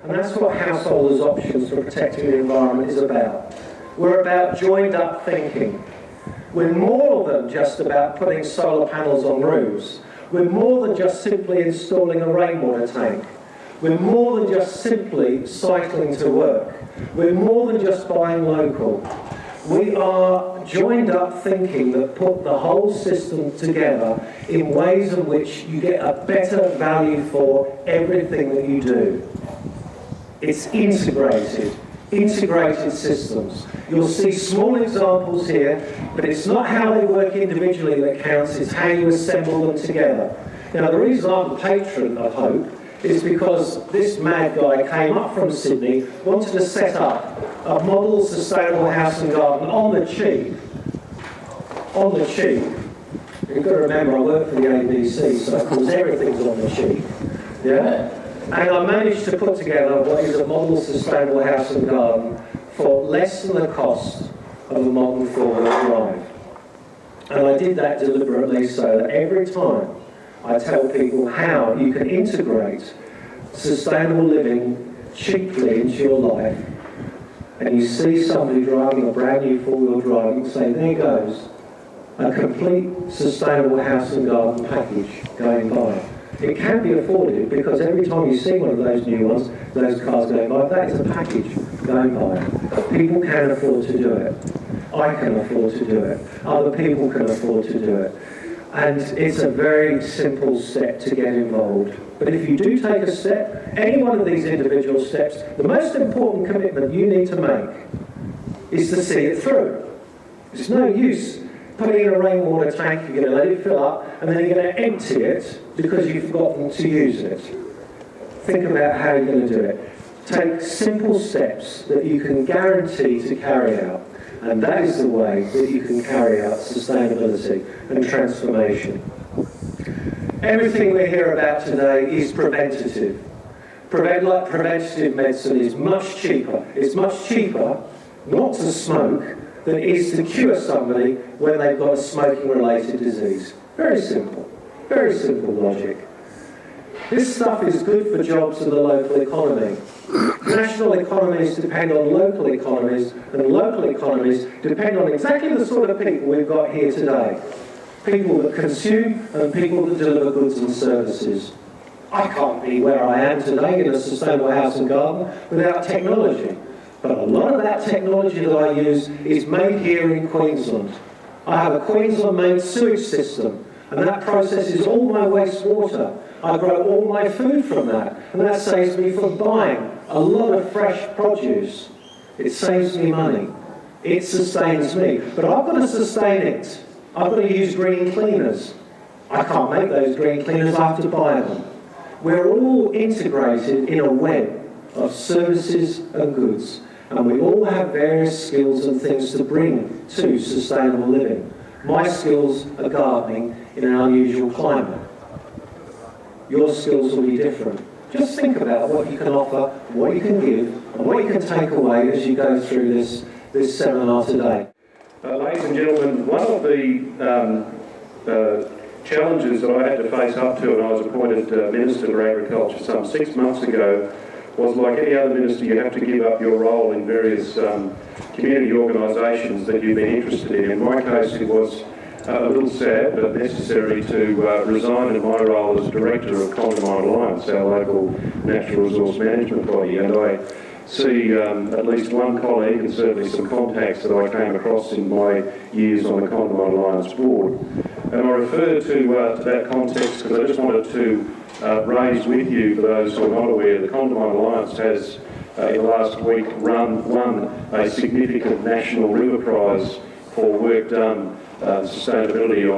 And that's what Householders' Options for Protecting the Environment is about. We're about joined up thinking. We're more than just about putting solar panels on roofs. We're more than just simply installing a rainwater tank. We're more than just simply cycling to work. We're more than just buying local. We are joined up thinking that put the whole system together in ways in which you get a better value for everything that you do. It's integrated systems. You'll see small examples here, but it's not how they work individually that counts, it's how you assemble them together. Now, the reason I'm a patron of Hope is because this mad guy came up from Sydney, wanted to set up a model sustainable house and garden on the cheap. On the cheap. You've got to remember I work for the ABC, so of course everything's on the cheap. Yeah? And I managed to put together what is a model sustainable house and garden for less than the cost of a modern four-wheel drive. And I did that deliberately so that every time I tell people how you can integrate sustainable living cheaply into your life, and you see somebody driving a brand new four-wheel drive, you can say, there goes a complete sustainable house and garden package going by. It can be afforded because every time you see one of those new ones, those cars going by, that is a package going by. People can afford to do it. I can afford to do it. Other people can afford to do it. And it's a very simple step to get involved. But if you do take a step, any one of these individual steps, the most important commitment you need to make is to see it through. There's no use putting in a rainwater tank, you're going to let it fill up, and then you're going to empty it because you've forgotten to use it. Think about how you're going to do it. Take simple steps that you can guarantee to carry out. And that is the way that you can carry out sustainability and transformation. Everything we hear about today is preventative. Preventative medicine is much cheaper. It's much cheaper not to smoke than it is to cure somebody when they've got a smoking-related disease. Very simple logic. This stuff is good for jobs in the local economy. National economies depend on local economies, and local economies depend on exactly the sort of people we've got here today. People that consume and people that deliver goods and services. I can't be where I am today in a sustainable house and garden without technology. But a lot of that technology that I use is made here in Queensland. I have a Queensland-made sewage system, and that processes all my wastewater. I grow all my food from that, and that saves me from buying a lot of fresh produce. It saves me money. It sustains me. But I've got to sustain it. I've got to use green cleaners. I can't make those green cleaners, I have to buy them. We're all integrated in a web of services and goods, and we all have various skills and things to bring to sustainable living. My skills are gardening in an unusual climate. Your skills will be different. Just think about what you can offer, what you can give, and what you can take away as you go through this seminar today. Ladies and gentlemen, one of the challenges that I had to face up to when I was appointed Minister for Agriculture some 6 months ago was, like any other minister, you have to give up your role in various community organisations that you've been interested in. In my case, it was a little sad but necessary to resign in my role as Director of Condamine Alliance, our local natural resource management body, and I see at least one colleague and certainly some contacts that I came across in my years on the Condamine Alliance board. And I refer to that context because I just wanted to raise with you, for those who are not aware, the Condamine Alliance has in the last week won a significant national river prize for work done sustainability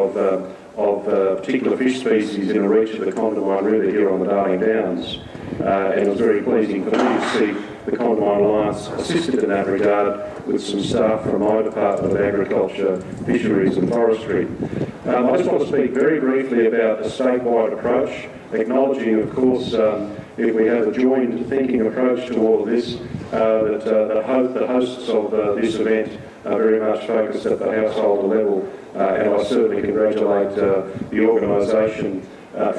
of particular fish species in a reach of the Condamine River here on the Darling Downs. And it was very pleasing for me to see the Condamine Alliance assisted in that regard with some staff from my Department of Agriculture, Fisheries and Forestry. I just want to speak very briefly about a statewide approach, acknowledging, of course, if we have a joined thinking approach to all of this, that the hosts of this event are very much focused at the householder level, and I certainly congratulate the organisation,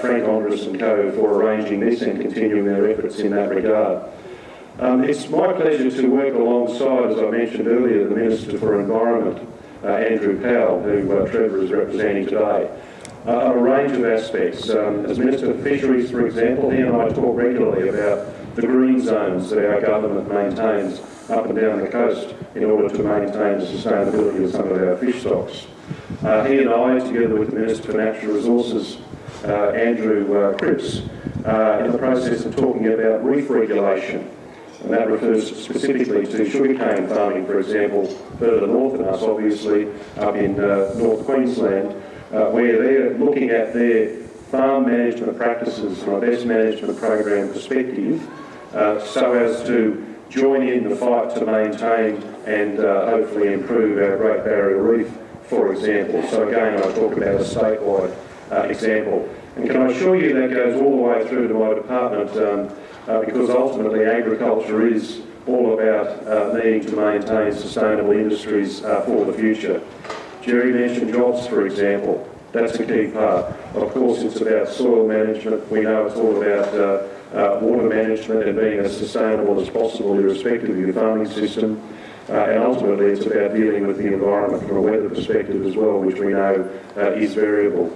Frank Andrus and Co, for arranging this and continuing their efforts in that regard. It's my pleasure to work alongside, as I mentioned earlier, the Minister for Environment, Andrew Powell, who Trevor is representing today, on a range of aspects. As Minister for Fisheries, for example, he and I talk regularly about the green zones that our government maintains up and down the coast in order to maintain the sustainability of some of our fish stocks. He and I, together with the Minister for Natural Resources, Andrew Cripps, in the process of talking about reef regulation. And that refers specifically to sugarcane farming, for example, further north than us, obviously, up in North Queensland, where they're looking at their farm management practices from a best management program perspective, so as to join in the fight to maintain and hopefully improve our Great Barrier Reef, for example. So again, I talk about a statewide example. And can I assure you that goes all the way through to my department, because ultimately agriculture is all about needing to maintain sustainable industries for the future. Jerry mentioned jobs, for example. That's a key part. Of course, it's about soil management. We know it's all about water management and being as sustainable as possible irrespective of your farming system. And ultimately, it's about dealing with the environment from a weather perspective as well, which we know is variable.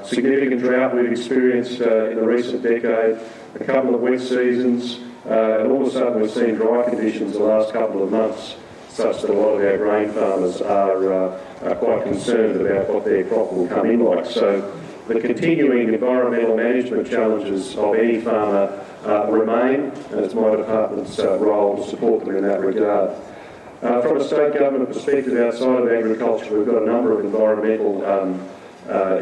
Significant drought we've experienced in the recent decade, a couple of wet seasons, and all of a sudden we've seen dry conditions the last couple of months, such that a lot of our grain farmers are quite concerned about what their crop will come in like. So the continuing environmental management challenges of any farmer remain, and it's my department's role to support them in that regard. From a state government perspective outside of agriculture, we've got a number of environmental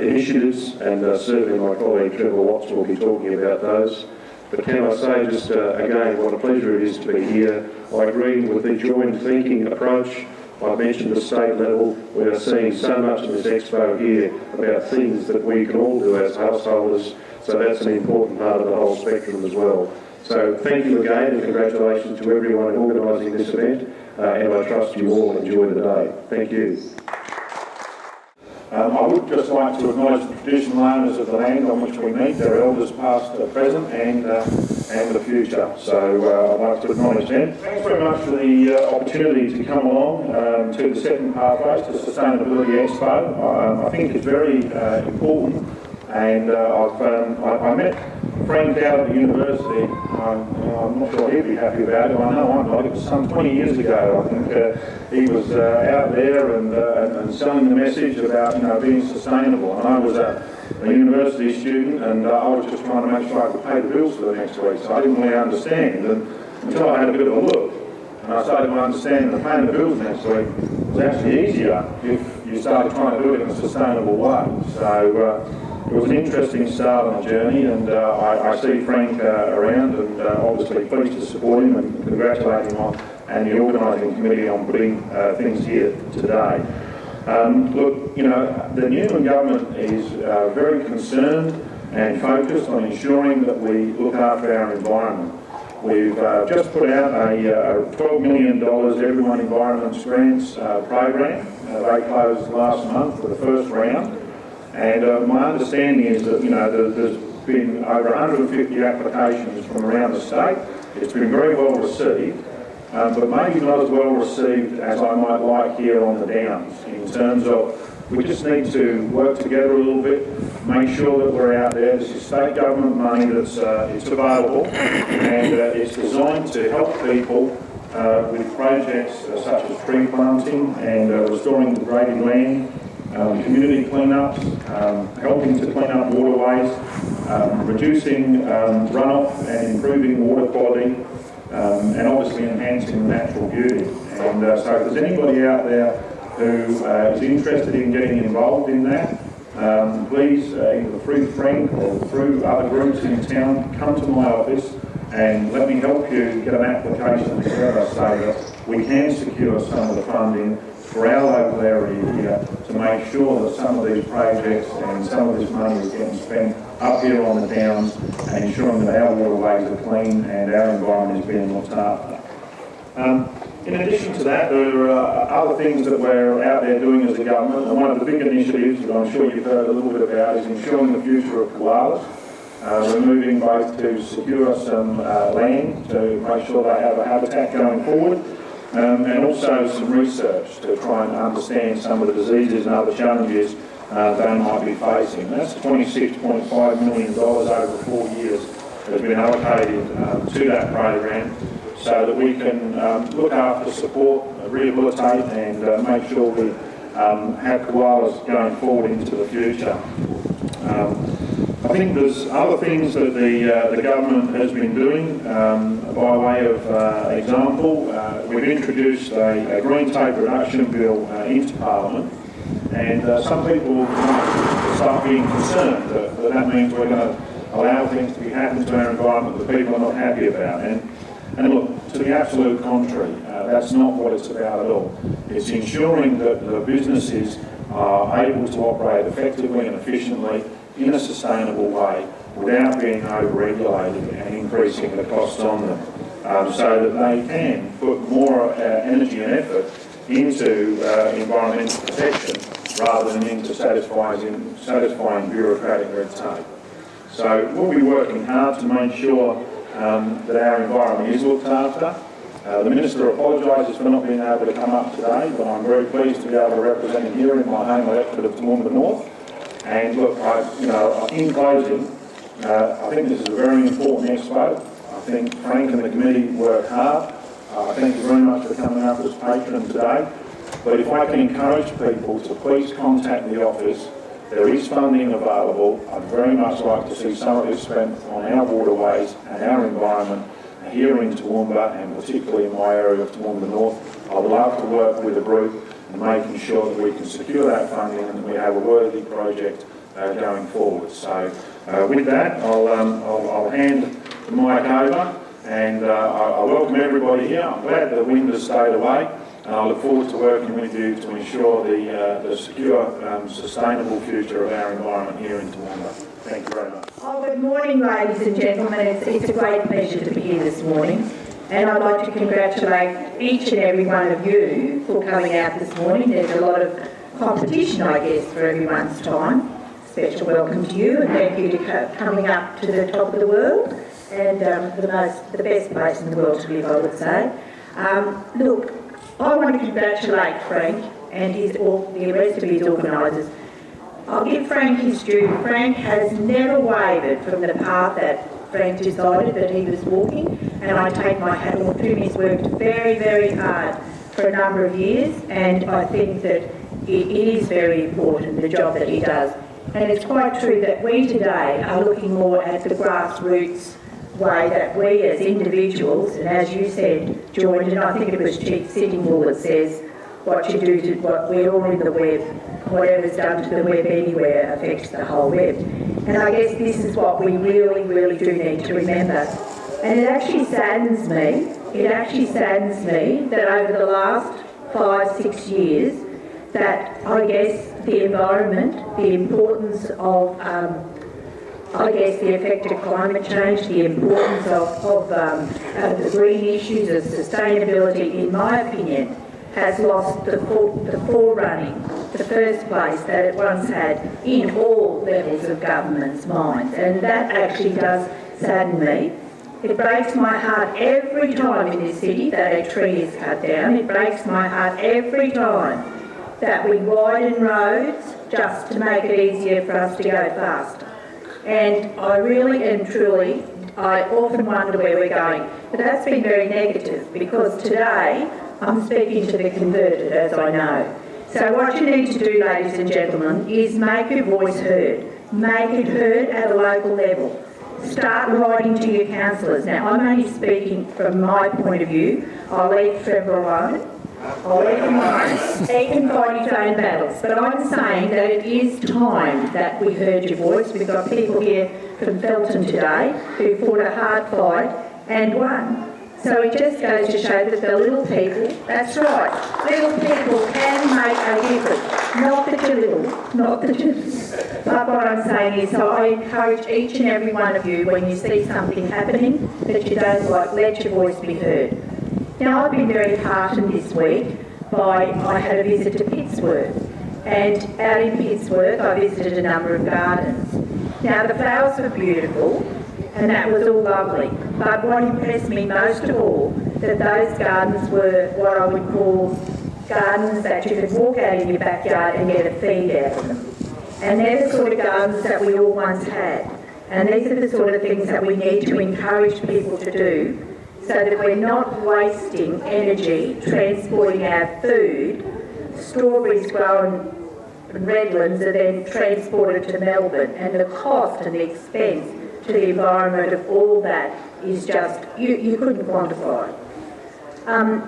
initiatives, and certainly my colleague Trevor Watson will be talking about those. But can I say just again what a pleasure it is to be here. I agree with the joint thinking approach. I've mentioned the state level. We are seeing so much in this expo here about things that we can all do as householders, so that's an important part of the whole spectrum as well. So thank you again and congratulations to everyone in organising this event, and I trust you all enjoy the day. Thank you. I would just like to acknowledge the traditional owners of the land on which we meet, their elders past, present and the future. So I'd like to acknowledge them. Thanks very much for the opportunity to come along to the second pathways to Sustainability Expo. I think it's very important, and I met Frank out at the university. I'm not sure he'd be happy about it. I know I'm not. It was some 20 years ago. I think he was out there and selling the message about being sustainable. And I was a university student, and I was just trying to make sure I could pay the bills for the next week. So I didn't really understand. And until I had a bit of a look, and I started to understand that paying the bills next week was actually easier if you started trying to do it in a sustainable way. So it was an interesting start on the journey, and I see Frank around, and obviously pleased to support him and congratulate him on and the organising committee on putting things here today. Look, the Newman government is very concerned and focused on ensuring that we look after our environment. We've just put out a $12 million Everyone Environments Grants program. They closed last month for the first round. And my understanding is that, there's been over 150 applications from around the state. It's been very well received, but maybe not as well received as I might like here on the Downs, in terms of we just need to work together a little bit, make sure that we're out there. This is state government money that's it's available, and it's designed to help people with projects such as tree planting and restoring degraded land, community cleanups, helping to clean up waterways, reducing runoff and improving water quality, and obviously enhancing the natural beauty. And so if there's anybody out there who is interested in getting involved in that, please, either through Frank or through other groups in town, come to my office and let me help you get an application together so that we can secure some of the funding for our local area here to make sure that some of these projects and some of this money is getting spent up here on the Downs and ensuring that our waterways are clean and our environment is being looked after. In addition to that, there are other things that we're out there doing as a government, and one of the big initiatives that I'm sure you've heard a little bit about is ensuring the future of koalas. We're moving both to secure some land to make sure they have a habitat going forward, and also some research to try and understand some of the diseases and other challenges they might be facing. That's $26.5 million over 4 years has been allocated to that program so that we can look after, support, rehabilitate and make sure we have koalas going forward into the future. I think there's other things that the government has been doing. By way of example, we've introduced a green tape reduction bill into Parliament, and some people might start being concerned that means we're going to allow things to be happening to our environment that people are not happy about. And look, to the absolute contrary, that's not what it's about at all. It's ensuring that the businesses are able to operate effectively and efficiently in a sustainable way without being over-regulated and increasing the costs on them, so that they can put more energy and effort into environmental protection rather than into satisfying bureaucratic red tape. So we'll be working hard to make sure that our environment is looked after. The Minister apologises for not being able to come up today, but I'm very pleased to be able to represent him here in my home electorate of Toowoomba North. And look, in closing, I think this is a very important expo. I think Frank and the committee work hard. I thank you very much for coming up as patron today. But if I can encourage people to please contact the office, there is funding available. I'd very much like to see some of it spent on our waterways and our environment here in Toowoomba, and particularly in my area of Toowoomba North. I'd love to work with a group and making sure that we can secure that funding and that we have a worthy project going forward. So with that, I'll hand the mic over, and I welcome everybody here. I'm glad the wind has stayed away, and I look forward to working with you to ensure the secure, sustainable future of our environment here in Toowoomba. Thank you very much. Oh, good morning, ladies and gentlemen. It's a great pleasure to be here this morning. And I'd like to congratulate each and every one of you for coming out this morning. There's a lot of competition, I guess, for everyone's time. Special welcome to you, and thank you for coming up to the top of the world, and the best place in the world to live, I would say. Look, I want to congratulate Frank and the rest of his organisers. I'll give Frank his due. Frank has never wavered from the path that Frank decided that he was walking, and I take my hat off to him. He's worked very, very hard for a number of years, and I think that it is very important, the job that he does. And it's quite true that we today are looking more at the grassroots way that we as individuals, and as you said, joined, and I think it was Chief Sittingbull that says, what you do to what we're all in the web, whatever's done to the web anywhere affects the whole web. And I guess this is what we really, really do need to remember. And it actually saddens me that over the last 5-6 years, that I guess the environment, the importance of, the effect of climate change, the importance of the green issues of sustainability, in my opinion, has lost the forerunning, the first place that it once had in all levels of government's minds. And that actually does sadden me. It breaks my heart every time in this city that a tree is cut down. It breaks my heart every time that we widen roads just to make it easier for us to go faster. And I really and truly, I often wonder where we're going. But that's been very negative, because today I'm speaking to the converted, as I know. So what you need to do, ladies and gentlemen, is make your voice heard. Make it heard at a local level. Start writing to your councillors. Now, I'm only speaking from my point of view. I'll leave Trevor alone. I'll leave him alone. He can fight his own battles. But I'm saying that it is time that we heard your voice. We've got people here from Felton today who fought a hard fight and won. So it just goes to show that the little people, that's right, little people can make a difference. Not that you're little, not that you're... But what I'm saying is, so I encourage each and every one of you, when you see something happening that you don't like, let your voice be heard. Now, I've been very heartened this week I had a visit to Pittsworth. And out in Pittsworth, I visited a number of gardens. Now the flowers were beautiful and that was all lovely, but what impressed me most of all, that those gardens were what I would call gardens that you could walk out in your backyard and get a feed out of them. And they're the sort of gardens that we all once had. And these are the sort of things that we need to encourage people to do so that we're not wasting energy transporting our food. Strawberries grown in Redlands are then transported to Melbourne, and the cost and the expense to the environment of all that is just, you couldn't quantify.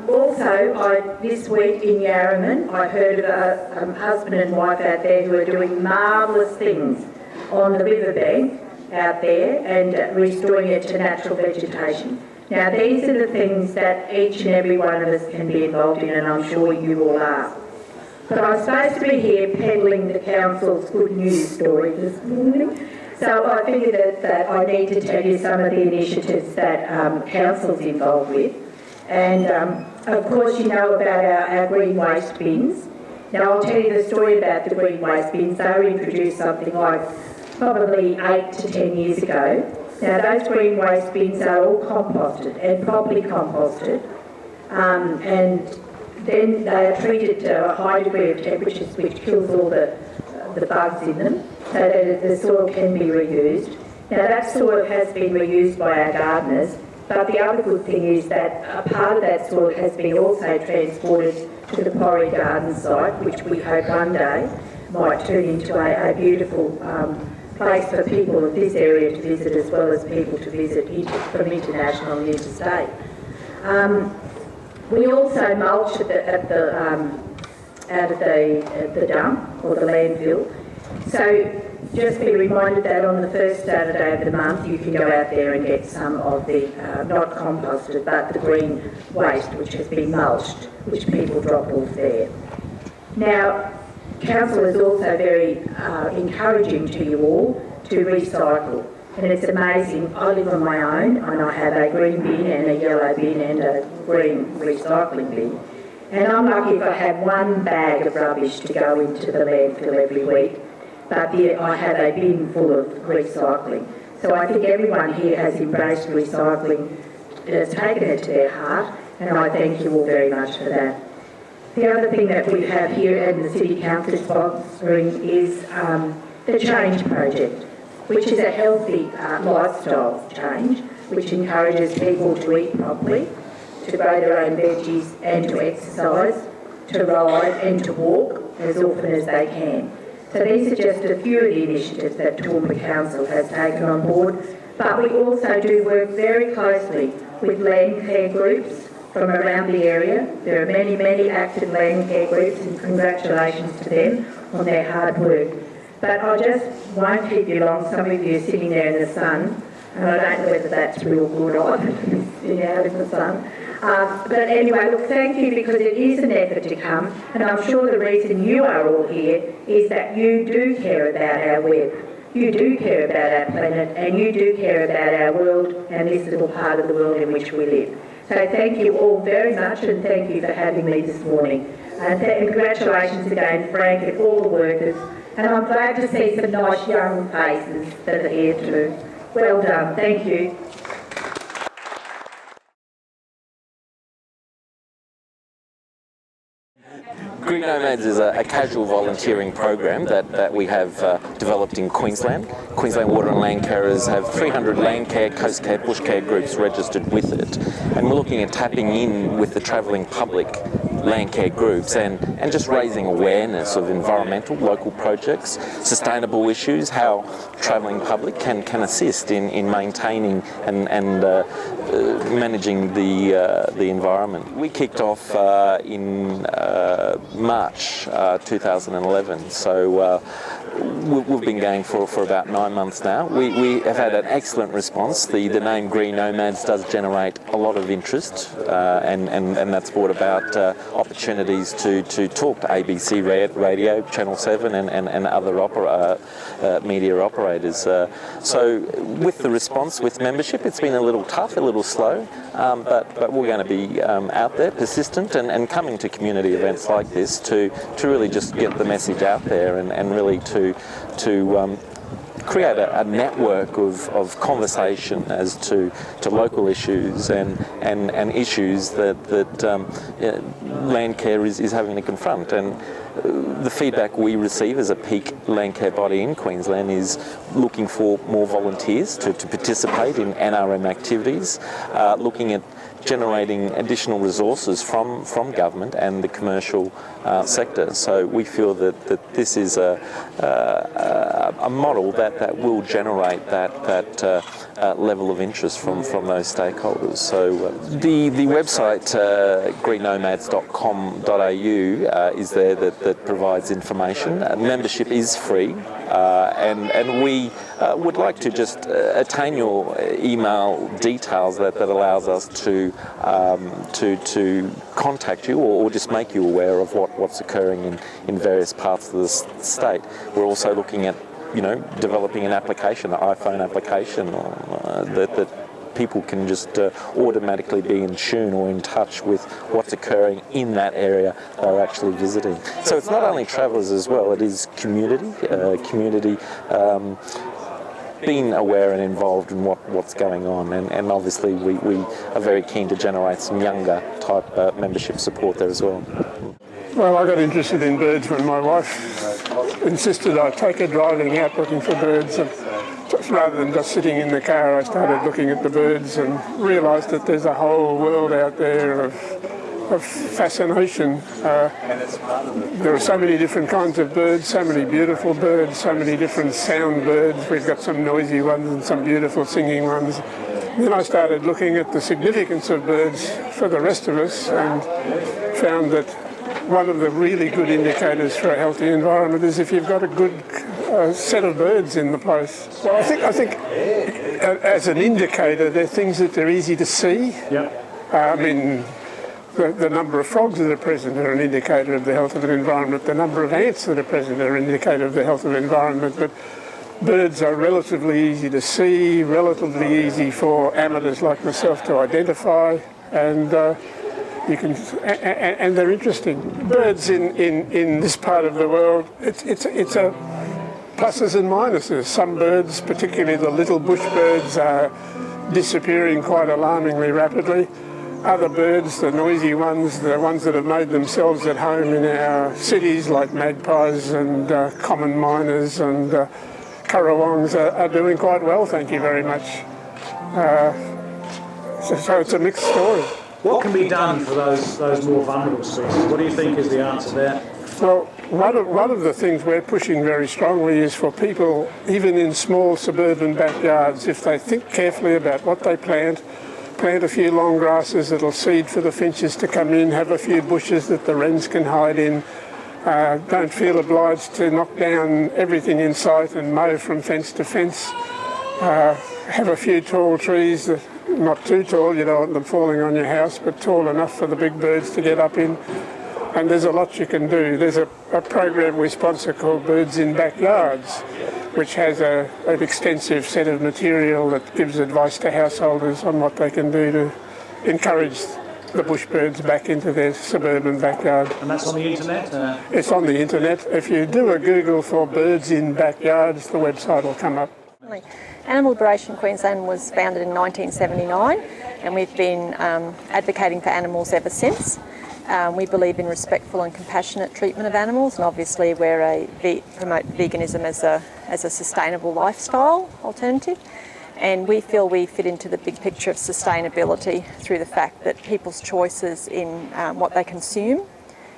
Also, this week in Yarraman, I heard of a husband and wife out there who are doing marvellous things on the riverbank out there and restoring it to natural vegetation. Now, these are the things that each and every one of us can be involved in, and I'm sure you all are. But I'm supposed to be here peddling the council's good news story this morning, so I figured that I need to tell you some of the initiatives that council's involved with. And of course you know about our green waste bins. Now I'll tell you the story about the green waste bins. They were introduced something like probably 8 to 10 years ago. Now those green waste bins are all composted and properly composted, and then they are treated to a high degree of temperatures which kills all the bugs in them so that the soil can be reused. Now that soil has been reused by our gardeners, but the other good thing is that a part of that soil has been also transported to the Porry Garden site, which we hope one day might turn into a beautiful place for people of this area to visit, as well as people to visit from international and interstate. We also mulch out of the dump or the landfill. So just be reminded that on the first Saturday of the month you can go out there and get some of the, not composted, but the green waste which has been mulched, which people drop off there. Now, council is also very encouraging to you all to recycle. And it's amazing, I live on my own and I have a green bin and a yellow bin and a green recycling bin. And I'm lucky if I have one bag of rubbish to go into the landfill every week, but I have a bin full of recycling. So I think everyone here has embraced recycling, has taken it to their heart, and I thank you all very much for that. The other thing that we have here and the City Council is sponsoring is the Change Project, which is a healthy lifestyle change, which encourages people to eat properly, to grow their own veggies and to exercise, to ride and to walk as often as they can. So these are just a few of the initiatives that Toowoomba Council has taken on board, but we also do work very closely with Landcare groups from around the area. There are many, many active Landcare groups, and congratulations to them on their hard work. But I just won't keep you long. Some of you are sitting there in the sun, and I don't know whether that's real good either, sitting out in the sun. But anyway, look, thank you, because it is an effort to come, and I'm sure the reason you are all here is that you do care about our web, you do care about our planet, and you do care about our world and this little part of the world in which we live. So thank you all very much, and thank you for having me this morning. And congratulations again, Frank, and all the workers. And I'm glad to see some nice young faces that are here too. Well done, thank you. Green Nomads is a casual volunteering program that we have developed in Queensland. Queensland Water and Landcarers have 300 Landcare, Coast Care, Bush Care groups registered with it. And we're looking at tapping in with the travelling public Landcare groups and just raising awareness of environmental, local projects, sustainable issues, how travelling public can assist in maintaining and managing the environment. We kicked off in March 2011, so we've been going for about 9 months now. We have had an excellent response. The name Green Nomads does generate a lot of interest, and that's brought about opportunities to talk to ABC Radio, Channel 7 and other media operators. So with the response, with membership, it's been a little tough, a little slow, but we're going to be out there, persistent, and coming to community events like this to really just get the message out there and really to create a network of conversation as to local issues and issues that Landcare is having to confront. And the feedback we receive as a peak Landcare body in Queensland is looking for more volunteers to participate in NRM activities, looking at generating additional resources from government and the commercial sector. So we feel that this is a model that will generate that level of interest from those stakeholders. So the website greennomads.com.au is there that provides information. Membership is free, and we would like to just attain your email details that allows us to contact you or just make you aware of what's occurring in various parts of the state. We're also looking at developing an application, an iPhone application that people can just automatically be in tune or in touch with what's occurring in that area they're actually visiting. So it's not only travellers as well, it is community being aware and involved in what's going on, and obviously we are very keen to generate some younger type membership support there as well. Well, I got interested in birds when my wife insisted I take her driving out looking for birds, and rather than just sitting in the car, I started looking at the birds and realised that there's a whole world out there of fascination. There are so many different kinds of birds, so many beautiful birds, so many different sound birds. We've got some noisy ones and some beautiful singing ones. Then I started looking at the significance of birds for the rest of us and found that one of the really good indicators for a healthy environment is if you've got a good set of birds in the place. Well, I think as an indicator, they're things that are easy to see. Yep. I mean, the number of frogs that are present are an indicator of the health of an environment. The number of ants that are present are an indicator of the health of the environment. But birds are relatively easy to see, relatively easy for amateurs like myself to identify, and and they're interesting. Birds in this part of the world, it's a pluses and minuses. Some birds, particularly the little bush birds, are disappearing quite alarmingly rapidly. Other birds, the noisy ones, the ones that have made themselves at home in our cities, like magpies and common miners and currawongs, are doing quite well, thank you very much. So it's a mixed story. What can be done for those more vulnerable species? What do you think is the answer there? Well, one of the things we're pushing very strongly is for people, even in small suburban backyards, if they think carefully about what they plant a few long grasses that'll seed for the finches to come in, have a few bushes that the wrens can hide in, don't feel obliged to knock down everything in sight and mow from fence to fence, have a few tall trees that not too tall, you don't want them falling on your house, but tall enough for the big birds to get up in. And there's a lot you can do. There's a program we sponsor called Birds in Backyards, which has an extensive set of material that gives advice to householders on what they can do to encourage the bush birds back into their suburban backyard. And that's on the internet? It's on the internet. If you do a Google for Birds in Backyards, the website will come up. Animal Liberation Queensland was founded in 1979, and we've been advocating for animals ever since. We believe in respectful and compassionate treatment of animals, and obviously we promote veganism as a sustainable lifestyle alternative. And we feel we fit into the big picture of sustainability through the fact that people's choices in what they consume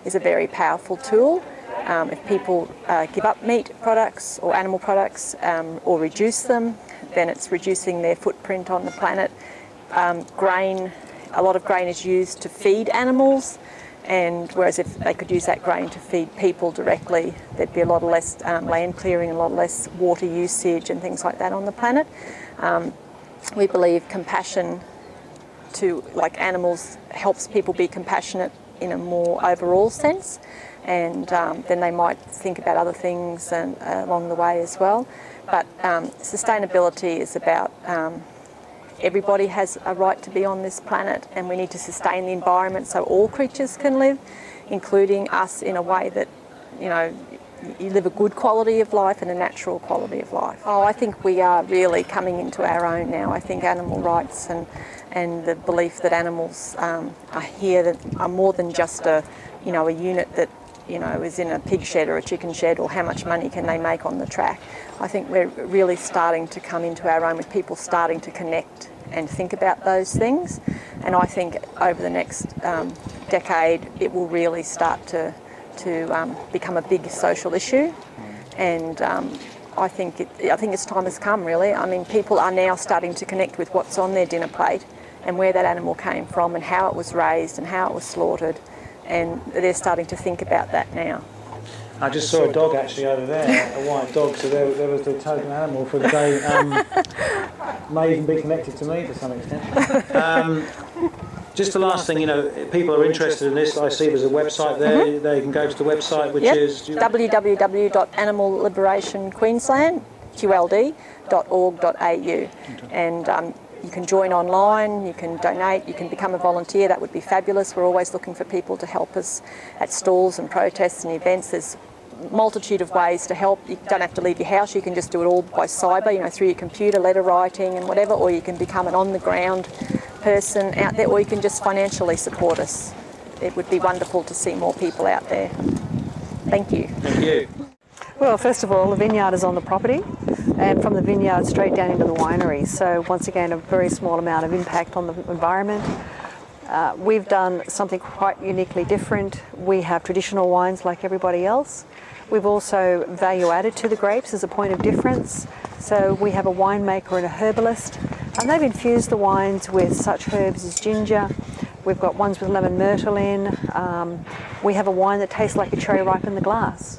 is a very powerful tool. If people give up meat products or animal products or reduce them, then it's reducing their footprint on the planet. A lot of grain is used to feed animals, and whereas if they could use that grain to feed people directly, there'd be a lot less land clearing, a lot less water usage and things like that on the planet. We believe compassion to animals helps people be compassionate in a more overall sense, and then they might think about other things and along the way as well. But sustainability is about everybody has a right to be on this planet, and we need to sustain the environment so all creatures can live, including us, in a way that you live a good quality of life and a natural quality of life. Oh, I think we are really coming into our own now. I think animal rights and the belief that animals are here, that are more than just a unit that is in a pig shed or a chicken shed, or how much money can they make on the track. I think we're really starting to come into our own with people starting to connect and think about those things. And I think over the next decade, it will really start to become a big social issue. And I think its time has come, really. I mean, people are now starting to connect with what's on their dinner plate and where that animal came from and how it was raised and how it was slaughtered. And they're starting to think about that now. I just saw a dog actually over there, a white dog, so there was the totem animal for the day. May even be connected to me to some extent. Just the last thing, people are interested in this. I see there's a website there. They can go to the website, which is www.animalliberationqueensland.org.au, and you can join online, you can donate, you can become a volunteer. That would be fabulous. We're always looking for people to help us at stalls and protests and events. There's a multitude of ways to help. You don't have to leave your house. You can just do it all by cyber, through your computer, letter writing and whatever, or you can become an on-the-ground person out there, or you can just financially support us. It would be wonderful to see more people out there. Thank you. Thank you. Well, first of all, the vineyard is on the property, and from the vineyard straight down into the winery. So once again, a very small amount of impact on the environment. We've done something quite uniquely different. We have traditional wines like everybody else. We've also value added to the grapes as a point of difference. So we have a winemaker and a herbalist, and they've infused the wines with such herbs as ginger. We've got ones with lemon myrtle in. We have a wine that tastes like a cherry ripe in the glass.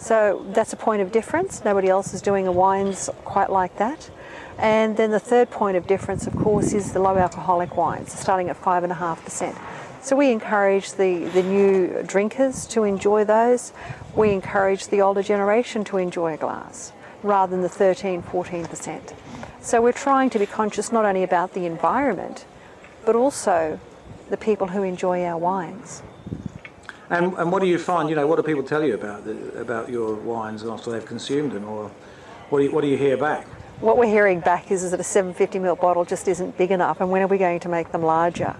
So that's a point of difference. Nobody else is doing a wines quite like that. And then the third point of difference, of course, is the low alcoholic wines, starting at 5.5%. So we encourage the new drinkers to enjoy those. We encourage the older generation to enjoy a glass, rather than the 13-14%. So we're trying to be conscious not only about the environment, but also the people who enjoy our wines. And what do you find? What do people tell you about your wines after they've consumed them, or what do you hear back? What we're hearing back is that a 750ml bottle just isn't big enough, and when are we going to make them larger?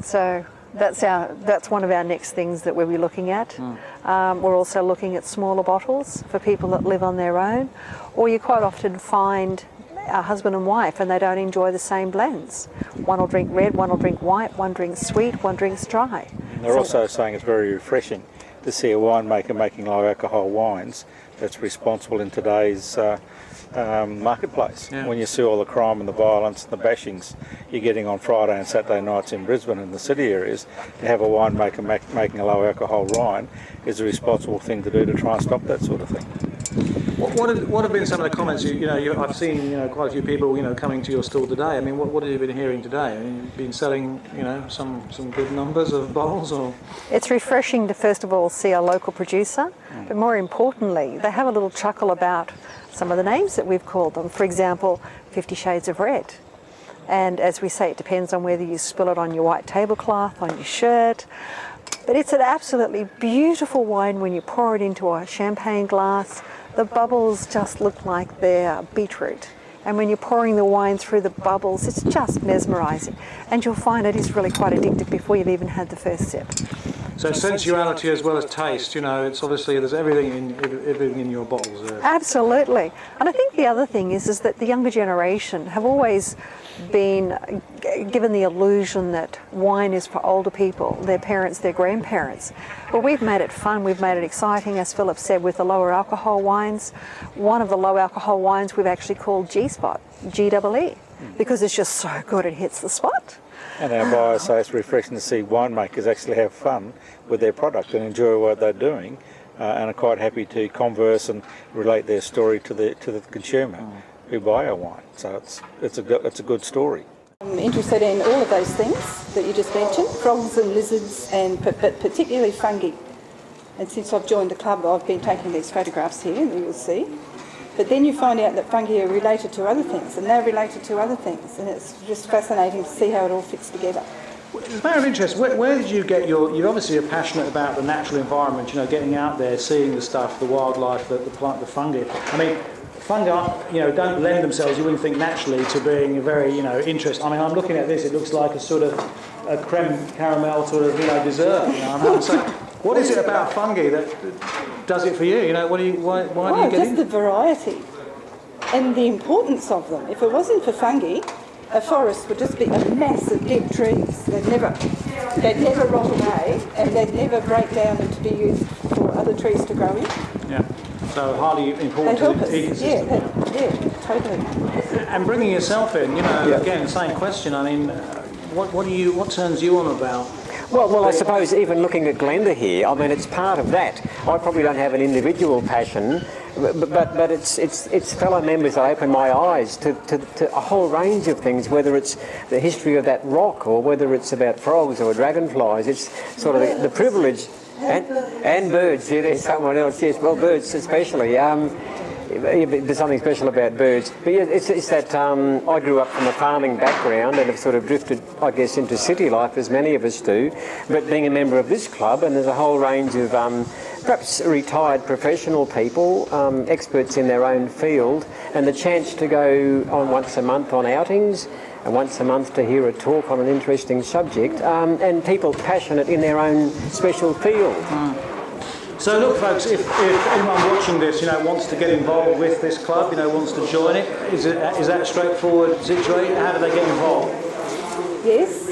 So that's one of our next things that we'll be looking at. We're also looking at smaller bottles for people that live on their own, or you quite often find a husband and wife and they don't enjoy the same blends. One will drink red, one will drink white, one drinks sweet, one drinks dry. And they're also saying it's very refreshing to see a winemaker making low alcohol wines that's responsible in today's marketplace. Yeah. When you see all the crime and the violence and the bashings you're getting on Friday and Saturday nights in Brisbane and the city areas, to have a winemaker making a low alcohol wine is a responsible thing to do to try and stop that sort of thing. What have been some of the comments? I've seen quite a few people coming to your stall today. I mean, what have you been hearing today? I mean, you've been selling some good numbers of bottles, or? It's refreshing to first of all see a local producer, but more importantly, they have a little chuckle about some of the names that we've called them. For example, 50 Shades of Red. And as we say, it depends on whether you spill it on your white tablecloth, on your shirt. But it's an absolutely beautiful wine when you pour it into a champagne glass. The bubbles just look like they're beetroot. And when you're pouring the wine through the bubbles, it's just mesmerising. And you'll find it is really quite addictive before you've even had the first sip. So sensuality as well as taste, it's obviously there's everything in your bottles there. Absolutely. And I think the other thing is that the younger generation have always been given the illusion that wine is for older people, their parents, their grandparents. Well, we've made it fun, we've made it exciting, as Philip said, with the lower alcohol wines. One of the low alcohol wines we've actually called G-Spot, G-E-E, because it's just so good it hits the spot. And our buyers say it's refreshing to see winemakers actually have fun with their product and enjoy what they're doing, and are quite happy to converse and relate their story to the consumer who buy our wine. So it's a good story. I'm interested in all of those things that you just mentioned, frogs and lizards, but particularly fungi. And since I've joined the club, I've been taking these photographs here, and you'll see. But then you find out that fungi are related to other things, and they're related to other things, and it's just fascinating to see how it all fits together. As a matter of interest, where did you get you obviously are passionate about the natural environment, you know, getting out there, seeing the stuff, the wildlife, the plant, the fungi. I mean, fungi, you know, don't lend themselves, you wouldn't think naturally, to being very, you know, interesting. I mean, I'm looking at this, it looks like a sort of a creme caramel sort of, you know, dessert. You know, I'm having to say, what is it about fungi that does it for you? You know, why do you get just the variety and the importance of them. If it wasn't for fungi, a forest would just be a mass of dead trees. They'd never rot away, and they'd never break down and to be used for other trees to grow in. Yeah. So highly important to the ecosystem. Yeah, totally. And bringing yourself in, you know, again, same question. I mean, what turns you on about? Well, I suppose even looking at Glenda here, I mean, it's part of that. I probably don't have an individual passion, but it's fellow members that open my eyes to a whole range of things, whether it's the history of that rock or whether it's about frogs or dragonflies. It's sort of the privilege. And birds, yeah, there's someone else, yes, well, birds especially. There's something special about birds. But yeah, it's that I grew up from a farming background and have sort of drifted, I guess, into city life, as many of us do. But being a member of this club, and there's a whole range of perhaps retired professional people, experts in their own field, and the chance to go on once a month on outings, and once a month to hear a talk on an interesting subject, and people passionate in their own special field. So look, folks, if anyone watching this, you know, wants to get involved with this club, you know, wants to join it, is that a straightforward situation? How do they get involved? Yes,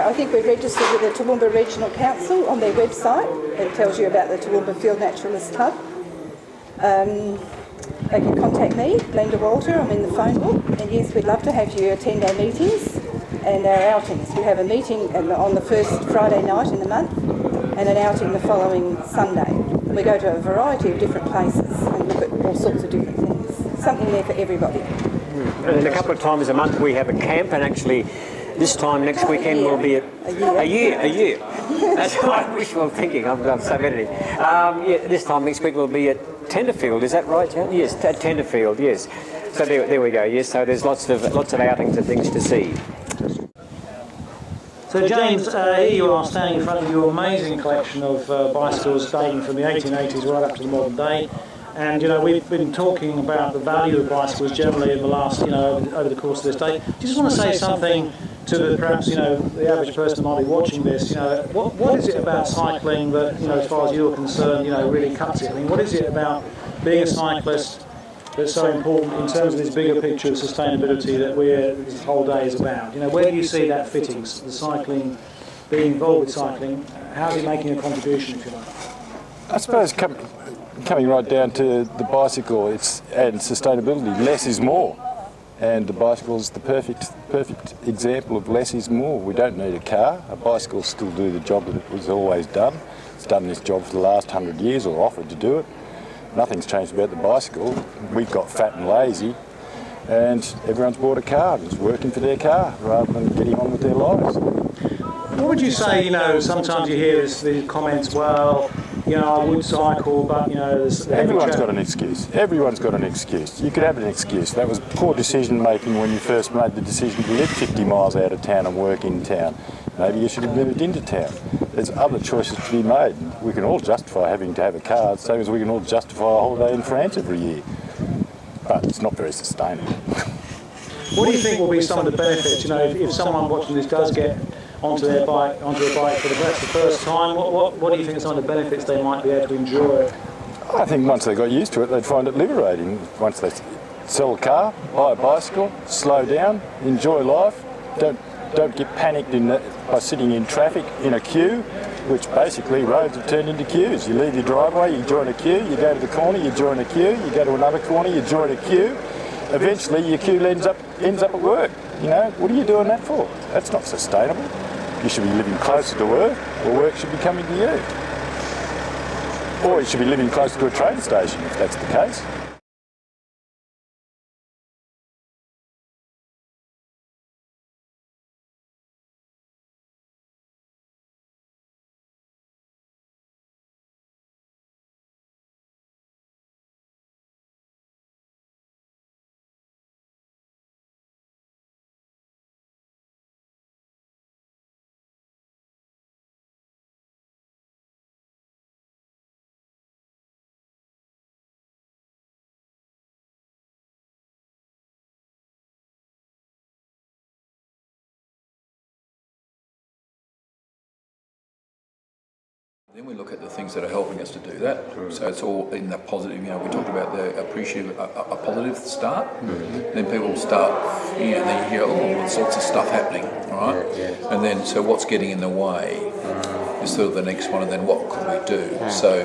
I think we're registered with the Toowoomba Regional Council on their website. It tells you about the Toowoomba Field Naturalist Club. They can contact me, Glenda Walter, I'm in the phone book, and yes, we'd love to have you attend our meetings and our outings. We have a meeting on the first Friday night in the month and an outing the following Sunday. We go to a variety of different places and look at all sorts of different things. Something there for everybody. And a couple of times a month we have a camp, and actually this time next weekend will be a year. That's what I wish I'm thinking. I'm so many. This time next week we'll be at Tenterfield. Is that right, Jan? Yes, at Tenterfield. Yes. So there we go. Yes. So there's lots of outings and things to see. So James, here you are standing in front of your amazing collection of bicycles dating from the 1880s right up to the modern day. And, you know, we've been talking about the value of bicycles generally in the last, you know, over the course of this day. Do you just want to say something to perhaps, you know, the average person that might be watching this? You know, what is it about cycling that, you know, as far as you're concerned, you know, really cuts it? I mean, what is it about being a cyclist that's so important in terms of this bigger picture of sustainability that this whole day is about? You know, where do you see that fitting, the cycling, being involved with cycling? How is it making a contribution, if you like? I suppose coming right down to the bicycle, and sustainability, less is more. And the bicycle is the perfect example of less is more. We don't need a car. A bicycle still do the job that it was always done. It's done this job for the last 100 years, or offered to do it. Nothing's changed about the bicycle. We've got fat and lazy, and everyone's bought a car and is working for their car rather than getting on with their lives. What would you say, you know, sometimes you hear these comments, well, you know, I would cycle, but, you know... Everyone's got an excuse. Everyone's got an excuse. You could have an excuse. That was poor decision making when you first made the decision to live 50 miles out of town and work in town. Maybe you should have moved into town. There's other choices to be made. We can all justify having to have a car, the same as we can all justify a holiday in France every year. But it's not very sustainable. What do you think will be some of the benefits? You know, if someone watching this does get onto a bike for the first time, what do you think are some of the benefits they might be able to enjoy? I think once they got used to it, they'd find it liberating. Once they sell a car, buy a bicycle, slow down, enjoy life, don't get panicked by sitting in traffic in a queue, which basically roads have turned into queues. You leave your driveway, you join a queue, you go to the corner, you join a queue, you go to another corner, you join a queue. Eventually your queue ends up at work. You know, what are you doing that for? That's not sustainable. You should be living closer to work, or work should be coming to you. Or you should be living closer to a train station if that's the case. Then we look at the things that are helping us to do that. So it's all in the positive. You know, we talked about the appreciative, a positive start. Then people start, you know, they hear all sorts of stuff happening, all right? And then, so what's getting in the way is sort of the next one, and then what could we do? So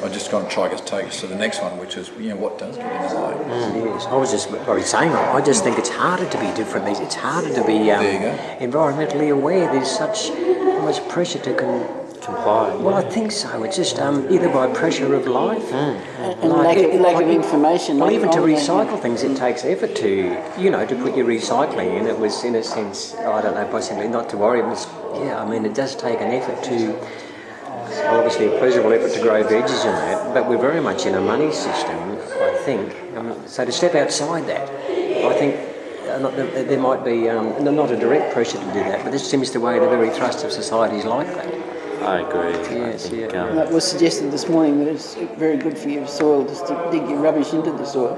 I'm just going to try to take us to the next one, which is, you know, what does get in the way? Yes, I was just probably saying, I just think it's harder to be different. It's harder to be environmentally aware. There's such much pressure to comply. Well, I think so. It's just either by pressure of life and lack of information. Well, even to recycle things, it takes effort to, you know, to put your recycling in. It was, in a sense, I don't know, possibly not to worry. It was, I mean, it does take an effort to, obviously a pleasurable effort to grow veggies and that, but we're very much in a money system, I think. So to step outside that, I think there might be not a direct pressure to do that, but this seems the way the very thrust of society is like that. I agree. Yes, That was suggested this morning that it's very good for your soil just to dig your rubbish into the soil.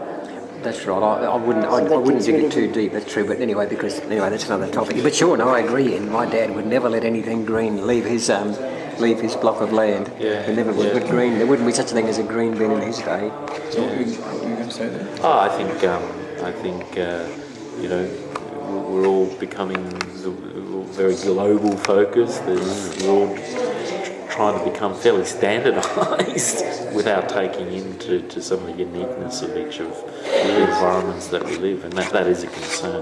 That's right. I wouldn't dig it too deep. That's true. But anyway, that's another topic. But sure, no, I agree. And my dad would never let anything green leave his block of land. He never would. But green, there wouldn't be such a thing as a green bin in his day. So what were you going to say there? Oh, I think you know, we're all becoming very global focused. We're all trying to become fairly standardised without taking into some of the uniqueness of each of the environments that we live, and that is a concern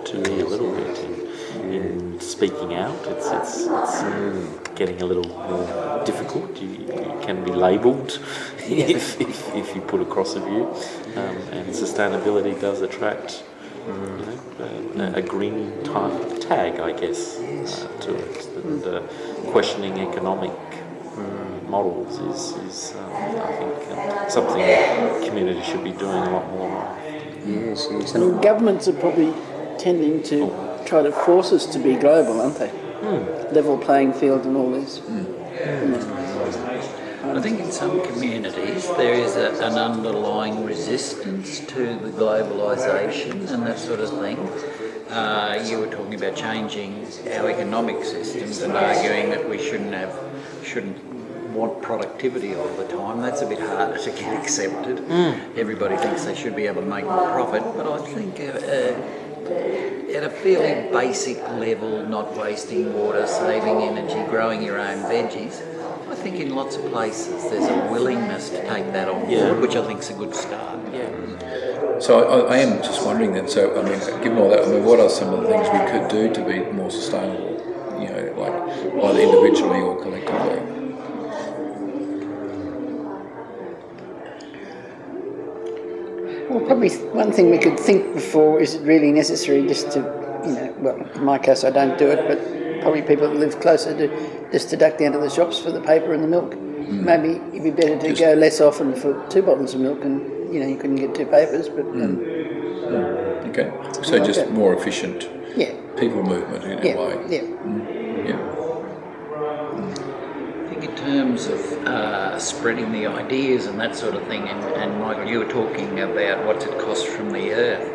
to me a little bit in speaking out. It's getting a little more difficult. You can be labelled if you put across a view, and sustainability does attract a green type tag, I guess, to it. And questioning economic models is I think, something that community should be doing a lot more of. Yes. And governments are probably tending to try to force us to be global, aren't they? Level playing field and all this. I think in some communities there is an underlying resistance to the globalisation and that sort of thing. You were talking about changing our economic systems and arguing that we shouldn't want productivity all the time. That's a bit harder to get accepted. Everybody thinks they should be able to make more profit, but I think at a fairly basic level, not wasting water, saving energy, growing your own veggies, I think in lots of places there's a willingness to take that on board, which I think is a good start. So I am just wondering then, so I mean, given all that, I mean, what are some of the things we could do to be more sustainable, you know, like either individually or collectively? Well, probably one thing we could think before, is it really necessary just to, you know, well, in my case I don't do it, but probably people that live closer to just to duck down to the shops for the paper and the milk. Maybe it'd be better to go less often for 2 bottles of milk, and you know you couldn't get 2 papers, but okay, so just more efficient people movement in a way. I think in terms of spreading the ideas and that sort of thing, and Michael, you were talking about what's it cost from the earth.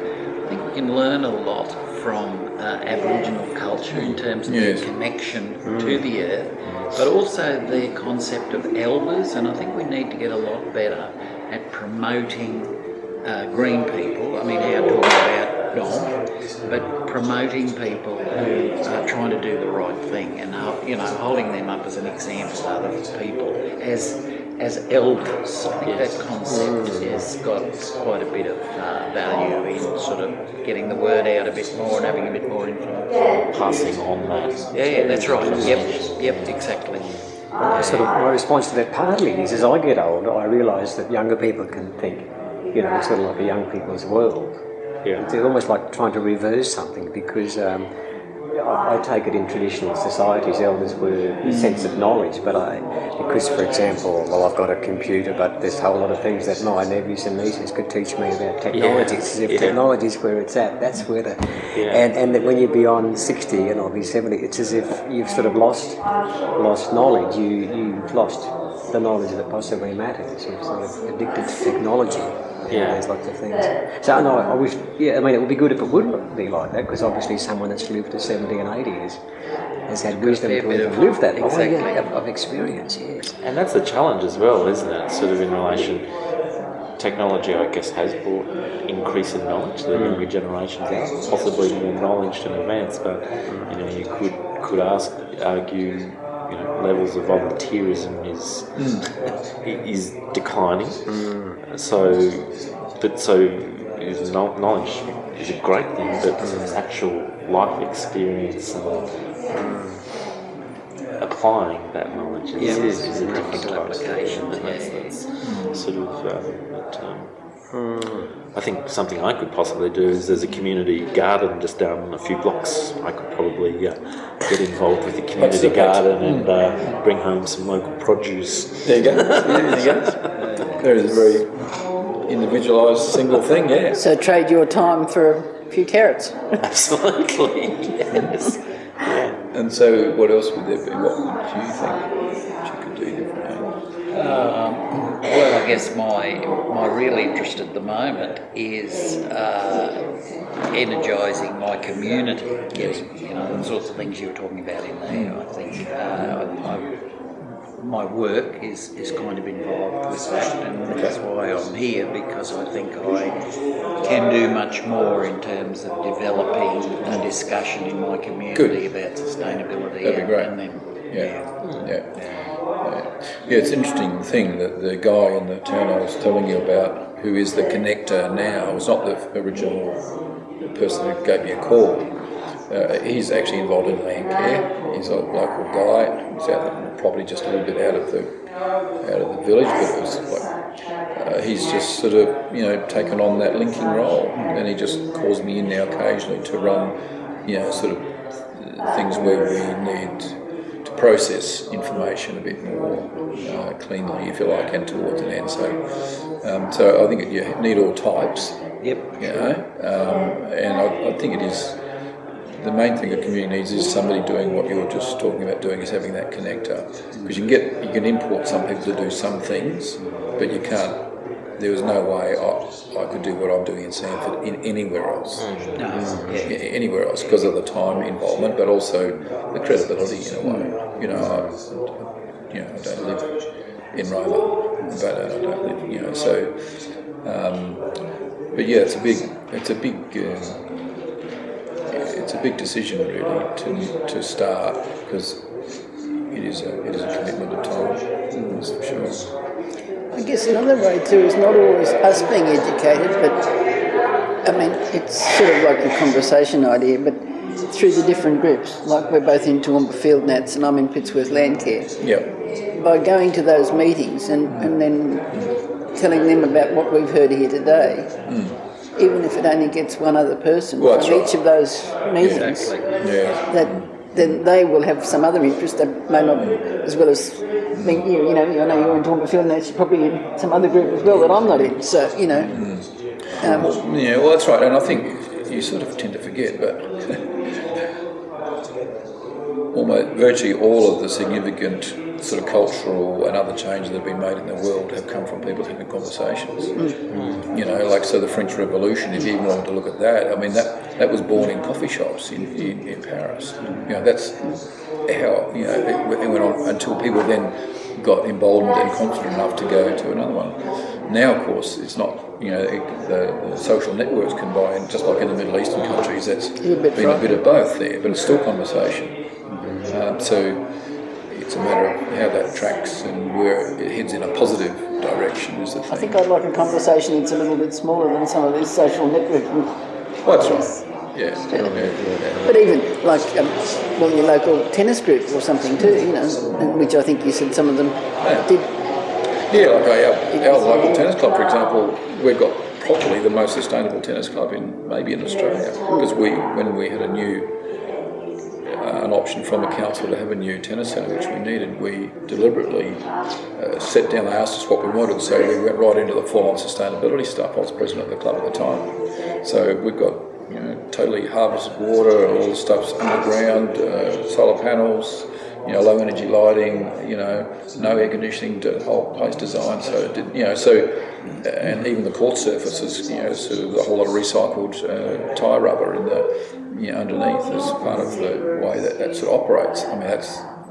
I think we can learn a lot from Aboriginal culture in terms of their connection to the earth, but also their concept of elders, and I think we need to get a lot better at promoting green people. I mean, how talking about Dom, but promoting people who are trying to do the right thing, and holding them up as an example to other people as elders. I think that concept has got quite a bit of value in sort of getting the word out a bit more and having a bit more influence. Passing on that. Yeah, that's right. Yep, exactly. My response to that partly is, as I get older, I realise that younger people can think, you know, it's sort of like a young people's world. It's almost like trying to reverse something, because I take it in traditional societies, elders were a sense of knowledge, but because, for example, I've got a computer, but there's a whole lot of things that my nephews and nieces could teach me about technology. It's as if technology is where it's at. That's where and that when you're beyond 60 and I'll be 70, it's as if you've sort of lost knowledge. You've lost the knowledge that possibly matters. You're sort of addicted to technology. There's lots of things. So no, I wish, I mean, it would be good if it would be like that, because obviously someone that's lived to 70 and 80 has had wisdom to even live that of experience, yes. And that's the challenge as well, isn't it? Sort of in relation, technology, I guess, has brought increase in knowledge. The younger generations are possibly more knowledge and advanced, but you could argue, levels of volunteerism is declining. So knowledge is a great thing, but actual life experience and applying that knowledge is a different application. That's sort of. I think something I could possibly do is there's a community garden just down a few blocks. I could probably get involved with the community garden and bring home some local produce. There you go. There is a very individualised single thing, So trade your time for a few carrots. Absolutely, yes. And so what else would there be? What would you think you could do differently? Well, I guess my real interest at the moment is energising my community. Yes. The sorts of things you were talking about in there. I think my work is kind of involved with that, and that's why I'm here, because I think I can do much more in terms of developing a discussion in my community about sustainability. That'd be great. And then, Yeah, it's an interesting thing that the guy in the town I was telling you about, who is the connector now, was not the original person who gave me a call. He's actually involved in Landcare. He's a local guy. He's out of the property, just a little bit out of the village, but it was like he's just sort of taken on that linking role, and he just calls me in now occasionally to run sort of things where we need to process information a bit more cleanly, if you like, and towards an end. So I think you need all types. Yep. And I think it is. The main thing a community needs is somebody doing what you were just talking about doing, is having that connector. Because you can import some people to do some things, but you can't. There was no way I could do what I'm doing in Sanford anywhere else. Anywhere else, because of the time involvement, but also the credibility in a way. I don't live in Roma, but I don't live. But yeah, it's a big decision really to start, because it is a commitment of time, that's for sure. I guess another way too is not always us being educated, but I mean it's sort of like a conversation idea, but through the different groups. Like we're both in Toowoomba Field Nats and I'm in Pittsworth Landcare. Yep. By going to those meetings and then telling them about what we've heard here today. Even if it only gets one other person from each of those meetings, then they will have some other interest that may not, as well as being, I know you're in Toowoomba Field Nats, you're probably in some other group as well that I'm not in. So well, that's right, and I think you sort of tend to forget, but virtually all of the significant sort of cultural and other changes that have been made in the world have come from people having conversations. So the French Revolution, if you even wanted to look at that, I mean that was born in coffee shops in Paris. That's how it went on until people then got emboldened and confident enough to go to another one. Now, of course, it's not. The social networks combine, just like in the Middle Eastern countries. That's been a bit of both there, but it's still conversation. So it's a matter of how that tracks and where it heads in a positive direction is the thing. I think I'd like a conversation that's a little bit smaller than some of these social networking. Well, that's right. Yeah. But even like your local tennis group or something too, which I think you said some of them did. Yeah, like our local tennis club, for example, we've got probably the most sustainable tennis club in Australia, because when we had an option from the council to have a new tennis centre, which we needed, we deliberately sat down, they asked us what we wanted, so we went right into the full-on sustainability stuff. I was president of the club at the time. So we've got totally harvested water and all the stuff's underground, solar panels, low energy lighting, no air conditioning, the whole place designed so it did, and even the court surfaces, sort of a whole lot of recycled tyre rubber in the, underneath as part of the way that sort of operates. I mean,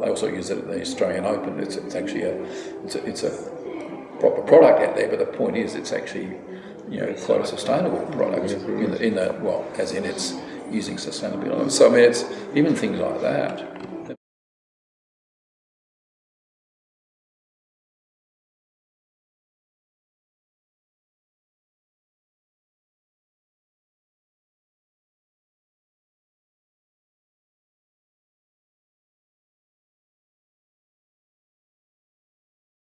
they also use it at the Australian Open. It's actually it's a proper product out there, but the point is it's actually, quite a sustainable product as in it's using sustainability. So I mean, it's even things like that.